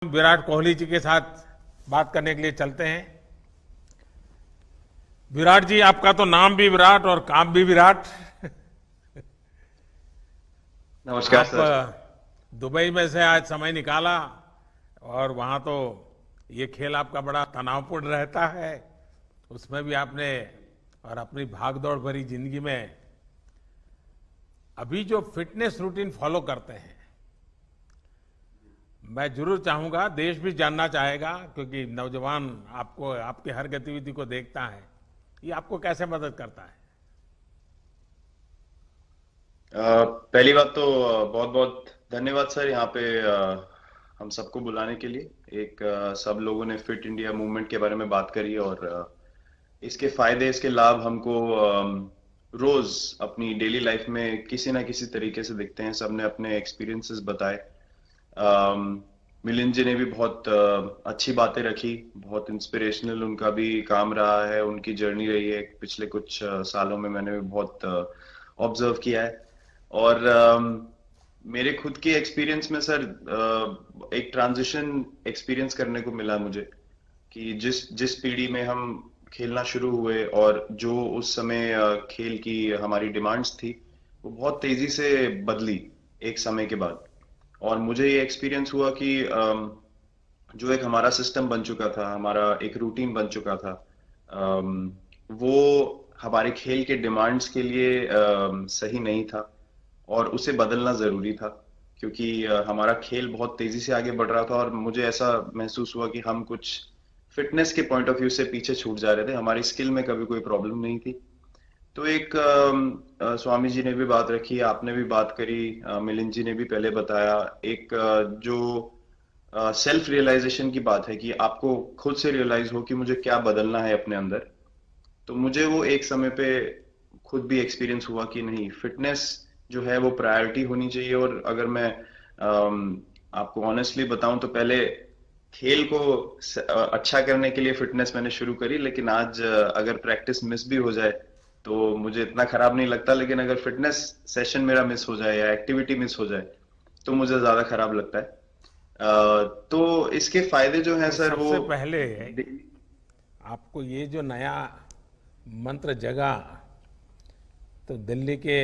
विराट कोहली जी के साथ बात करने के लिए चलते हैं। विराट जी, आपका तो नाम भी विराट और काम भी विराट। नमस्कार आप सर। दुबई में से आज समय निकाला और वहां तो ये खेल आपका बड़ा तनावपूर्ण रहता है। उसमें भी आपने और अपनी भागदौड़ भरी जिंदगी में अभी जो फिटनेस रूटीन फॉलो करते हैं, मैं जरूर चाहूंगा, देश भी जानना चाहेगा, क्योंकि नौजवान आपको आपकी हर गतिविधि को देखता है, ये आपको कैसे मदद करता है। पहली बात तो बहुत बहुत धन्यवाद सर यहाँ पे हम सबको बुलाने के लिए। सब लोगों ने फिट इंडिया मूवमेंट के बारे में बात करी और इसके फायदे इसके लाभ हमको रोज अपनी डेली लाइफ में किसी ना किसी तरीके से दिखते हैं। सबने अपने एक्सपीरियंसेस बताए। मिलिंद जी ने भी बहुत अच्छी बातें रखी, बहुत इंस्पिरेशनल उनका भी काम रहा है, उनकी जर्नी रही है पिछले कुछ सालों में। मैंने भी बहुत ऑब्जर्व किया है और मेरे खुद के एक्सपीरियंस में सर एक ट्रांजिशन एक्सपीरियंस करने को मिला मुझे कि जिस जिस पीढ़ी में हम खेलना शुरू हुए और जो उस समय खेल की हमारी डिमांड्स थी, वो बहुत तेजी से बदली एक समय के बाद। और मुझे ये एक्सपीरियंस हुआ कि जो एक हमारा सिस्टम बन चुका था, हमारा एक रूटीन बन चुका था, वो हमारे खेल के डिमांड्स के लिए सही नहीं था और उसे बदलना जरूरी था। क्योंकि हमारा खेल बहुत तेजी से आगे बढ़ रहा था और मुझे ऐसा महसूस हुआ कि हम कुछ फिटनेस के पॉइंट ऑफ व्यू से पीछे छूट जा रहे थे। हमारी स्किल में कभी कोई प्रॉब्लम नहीं थी। तो स्वामी जी ने भी बात रखी, आपने भी बात करी, मिलिंद जी ने भी पहले बताया। एक जो सेल्फ रियलाइजेशन की बात है कि आपको खुद से रियलाइज हो कि मुझे क्या बदलना है अपने अंदर। तो मुझे वो एक समय पे खुद भी एक्सपीरियंस हुआ कि नहीं, फिटनेस जो है वो प्रायोरिटी होनी चाहिए। और अगर मैं आपको ऑनेस्टली बताऊं तो पहले खेल को अच्छा करने के लिए फिटनेस मैंने शुरू करी, लेकिन आज अगर प्रैक्टिस मिस भी हो जाए तो मुझे इतना खराब नहीं लगता। लेकिन अगर फिटनेस सेशन मेरा मिस हो जाए या एक्टिविटी मिस हो जाए तो मुझे ज्यादा खराब लगता है। तो इसके फायदे जो हैं तो सर वो सबसे पहले आपको ये जो नया मंत्र जगा, तो दिल्ली के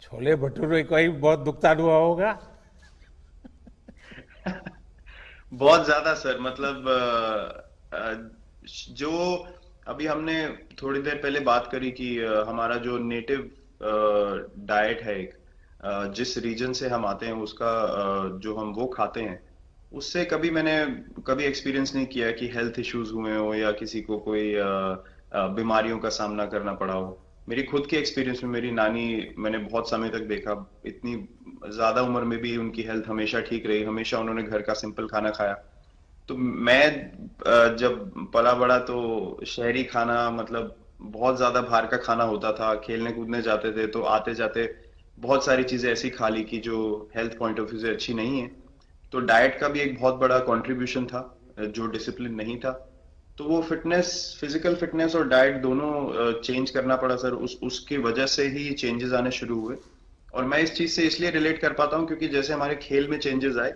छोले भटूरे का ही बहुत दुखता हुआ होगा। बहुत ज्यादा सर। मतलब जो अभी हमने थोड़ी देर पहले बात करी कि हमारा जो नेटिव डाइट है, एक जिस रीजन से हम आते हैं उसका जो हम वो खाते हैं, उससे मैंने कभी एक्सपीरियंस नहीं किया कि हेल्थ इश्यूज हुए हो या किसी को कोई बीमारियों का सामना करना पड़ा हो। मेरी खुद के एक्सपीरियंस में मेरी नानी, मैंने बहुत समय तक देखा, इतनी ज्यादा उम्र में भी उनकी हेल्थ हमेशा ठीक रही, हमेशा उन्होंने घर का सिंपल खाना खाया। तो मैं जब पला बड़ा तो शहरी खाना, मतलब बहुत ज्यादा बाहर का खाना होता था। खेलने कूदने जाते थे तो आते जाते बहुत सारी चीजें ऐसी खा ली कि जो हेल्थ पॉइंट ऑफ व्यू से अच्छी नहीं है। तो डाइट का भी एक बहुत बड़ा कंट्रीब्यूशन था, जो डिसिप्लिन नहीं था। तो वो फिटनेस, फिजिकल फिटनेस और डाइट दोनों चेंज करना पड़ा सर। उसकी वजह से ही चेंजेस आने शुरू हुए। और मैं इस चीज से इसलिए रिलेट कर पाता हूँ क्योंकि जैसे हमारे खेल में चेंजेस आए,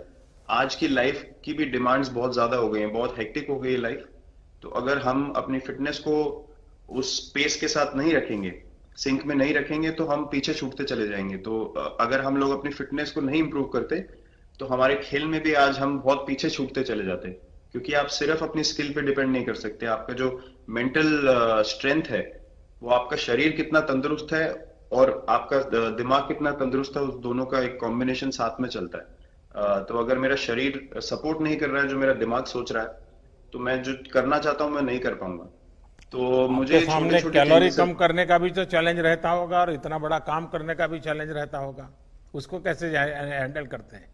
आज की लाइफ की भी डिमांड्स बहुत ज्यादा हो गई हैं, बहुत हेक्टिक हो गई है लाइफ। तो अगर हम अपनी फिटनेस को उस पेस के साथ नहीं रखेंगे, सिंक में नहीं रखेंगे, तो हम पीछे छूटते चले जाएंगे। तो अगर हम लोग अपनी फिटनेस को नहीं इंप्रूव करते तो हमारे खेल में भी आज हम बहुत पीछे छूटते चले जाते। क्योंकि आप सिर्फ अपनी स्किल पे डिपेंड नहीं कर सकते। आपका जो मेंटल स्ट्रेंथ है, वो आपका शरीर कितना तंदुरुस्त है और आपका दिमाग कितना तंदुरुस्त है, उस दोनों का एक कॉम्बिनेशन साथ में चलता है। तो अगर मेरा शरीर सपोर्ट नहीं कर रहा है जो मेरा दिमाग सोच रहा है, तो मैं जो करना चाहता हूं मैं नहीं कर पाऊंगा। तो मुझे आपके ये छोटे सामने छोटे कैलोरी चेंजेस। कम करने का भी तो चैलेंज रहता होगा और इतना बड़ा काम करने का भी चैलेंज रहता होगा। उसको कैसे हैंडल करते हैं।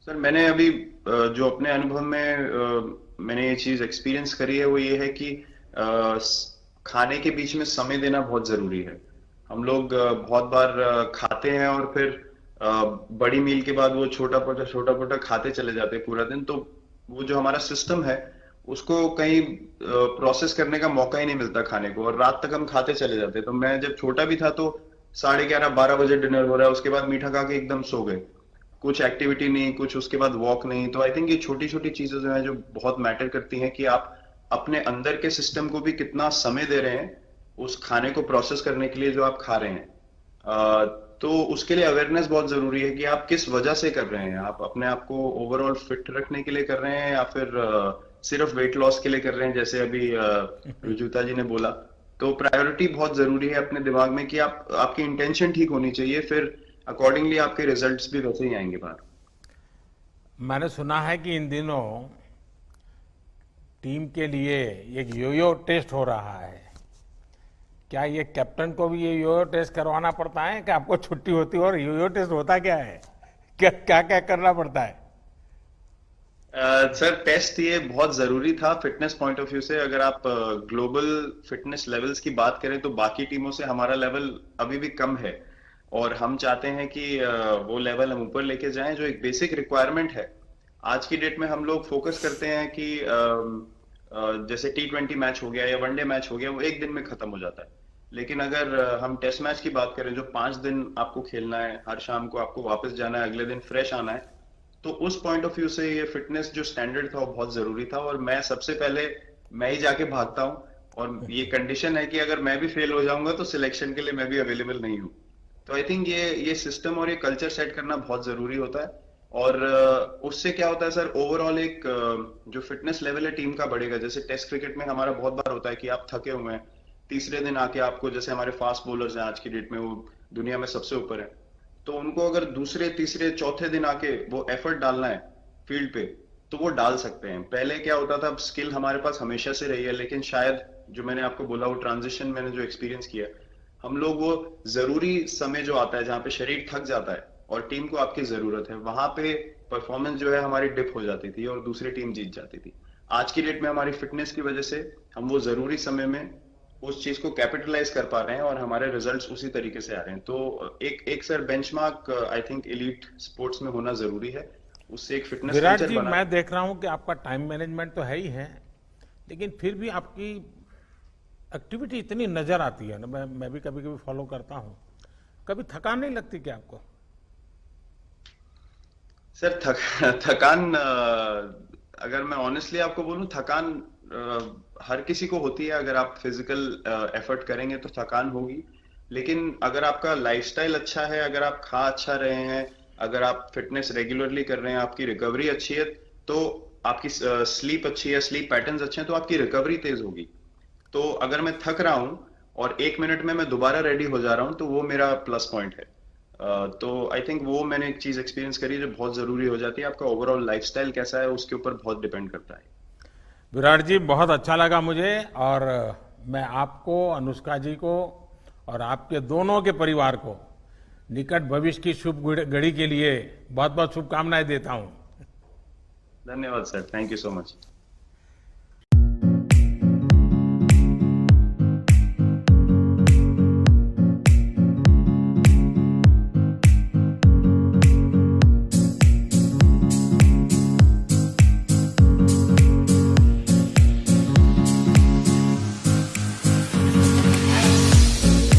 सर मैंने अभी जो अपने अनुभव में मैंने ये चीज एक्सपीरियंस करी है, वो ये है कि खाने के बीच में समय देना बहुत जरूरी है। हम लोग बहुत बार खाते हैं और फिर बड़ी मील के बाद वो छोटा छोटा खाते चले जाते हैं पूरा दिन। तो वो जो हमारा सिस्टम है, उसको कहीं प्रोसेस करने का मौका ही नहीं मिलता खाने को, और रात तक हम खाते चले जाते हैं। तो मैं जब छोटा भी था तो 11:30 12 बजे डिनर हो रहा है, उसके बाद मीठा खा के एकदम सो गए। कुछ एक्टिविटी नहीं, कुछ उसके बाद वॉक नहीं। तो आई थिंक ये छोटी छोटी चीजें जो है जो बहुत मैटर करती हैं कि आप अपने अंदर के सिस्टम को भी कितना समय दे रहे हैं उस खाने को प्रोसेस करने के लिए जो आप खा रहे हैं। अ, तो उसके लिए अवेयरनेस बहुत जरूरी है कि आप किस वजह से कर रहे हैं। आप अपने आप को ओवरऑल फिट रखने के लिए कर रहे हैं या फिर सिर्फ वेट लॉस के लिए कर रहे हैं, जैसे अभी रुजुता जी ने बोला। तो प्रायोरिटी बहुत जरूरी है अपने दिमाग में कि आप आपकी इंटेंशन ठीक होनी चाहिए, फिर अकॉर्डिंगली आपके रिजल्ट्स भी वैसे ही आएंगे बाहर। मैंने सुना है कि इन दिनों टीम के लिए एक योयो टेस्ट हो रहा है। क्या ये कैप्टन को भी ये योयो टेस्ट करवाना पड़ता है कि आपको छुट्टी होती है? और योयो टेस्ट होता क्या है? क्या क्या क्या करना पड़ता है? सर टेस्ट ये बहुत जरूरी था फिटनेस पॉइंट ऑफ व्यू से। अगर आप ग्लोबल फिटनेस लेवल्स की बात करें तो बाकी टीमों से हमारा लेवल अभी भी कम है, और हम चाहते हैं कि वो लेवल हम ऊपर लेके जाएं जो एक बेसिक रिक्वायरमेंट है। आज की डेट में हम लोग फोकस करते हैं कि जैसे T20 मैच हो गया या वनडे मैच हो गया, वो एक दिन में खत्म हो जाता है। लेकिन अगर हम टेस्ट मैच की बात करें जो 5 दिन आपको खेलना है, हर शाम को आपको वापस जाना है, अगले दिन फ्रेश आना है, तो उस पॉइंट ऑफ व्यू से ये फिटनेस जो स्टैंडर्ड था वो बहुत जरूरी था। और मैं सबसे पहले मैं ही जाके भागता हूँ, और ये कंडीशन है कि अगर मैं भी फेल हो जाऊंगा तो सिलेक्शन के लिए मैं भी अवेलेबल नहीं हूँ। तो आई थिंक ये सिस्टम और ये कल्चर सेट करना बहुत जरूरी होता है। और उससे क्या होता है सर, ओवरऑल एक जो फिटनेस लेवल है टीम का बढ़ेगा। जैसे टेस्ट क्रिकेट में हमारा बहुत बार होता है कि आप थके हुए हैं, तीसरे दिन आके आपको, जैसे हमारे फास्ट बॉलर्स हैं आज की डेट में, वो दुनिया में सबसे ऊपर है, तो उनको अगर दूसरे तीसरे चौथे दिन आके वो एफर्ट डालना है फील्ड पे, तो वो डाल सकते हैं। पहले क्या होता था, स्किल हमारे पास हमेशा से रही है, लेकिन शायद जो मैंने आपको बोला वो ट्रांजिशन मैंने जो एक्सपीरियंस किया, हम लोग वो जरूरी समय जो आता है जहाँ पे शरीर थक जाता है और टीम को आपकी जरूरत है, वहां पे परफॉर्मेंस जो है हमारी डिप हो जाती थी और दूसरी टीम जीत जाती थी। आज की डेट में हमारी फिटनेस की वजह से हम वो जरूरी समय में उस चीज को कैपिटलाइज कर पा रहे हैं और हमारे रिजल्ट्स उसी तरीके से आ रहे हैं। तो एक एक sir benchmark I think elite sports में होना जरूरी है, उससे एक फिटनेस विराट कल्चर जी, बना। मैं देख रहा हूं कि आपका टाइम मैनेजमेंट तो है ही है, लेकिन फिर भी आपकी एक्टिविटी इतनी नजर आती है ना, मैं भी कभी कभी फॉलो करता हूं। कभी थकान नहीं लगती क्या आपको? सर थकान अगर मैं ऑनेस्टली आपको बोलूं, थकान हर किसी को होती है। अगर आप फिजिकल एफर्ट करेंगे तो थकान होगी, लेकिन अगर आपका लाइफस्टाइल अच्छा है, अगर आप खा अच्छा रहे हैं, अगर आप फिटनेस रेगुलरली कर रहे हैं, आपकी रिकवरी अच्छी है, तो आपकी स्लीप अच्छी है, स्लीप पैटर्न्स अच्छे हैं, तो आपकी रिकवरी तेज होगी। तो अगर मैं थक रहा हूं और 1 मिनट में मैं दोबारा रेडी हो जा रहा हूं, तो वो मेरा प्लस पॉइंट है। तो आई थिंक वो मैंने एक चीज एक्सपीरियंस करी जो बहुत जरूरी हो जाती है। आपका ओवरऑल लाइफस्टाइल कैसा है उसके ऊपर बहुत डिपेंड करता है। विराट जी, बहुत अच्छा लगा मुझे। और मैं आपको, अनुष्का जी को और आपके दोनों के परिवार को निकट भविष्य की शुभ घड़ी के लिए बहुत बहुत शुभकामनाएं देता हूं। धन्यवाद sir, thank you so much.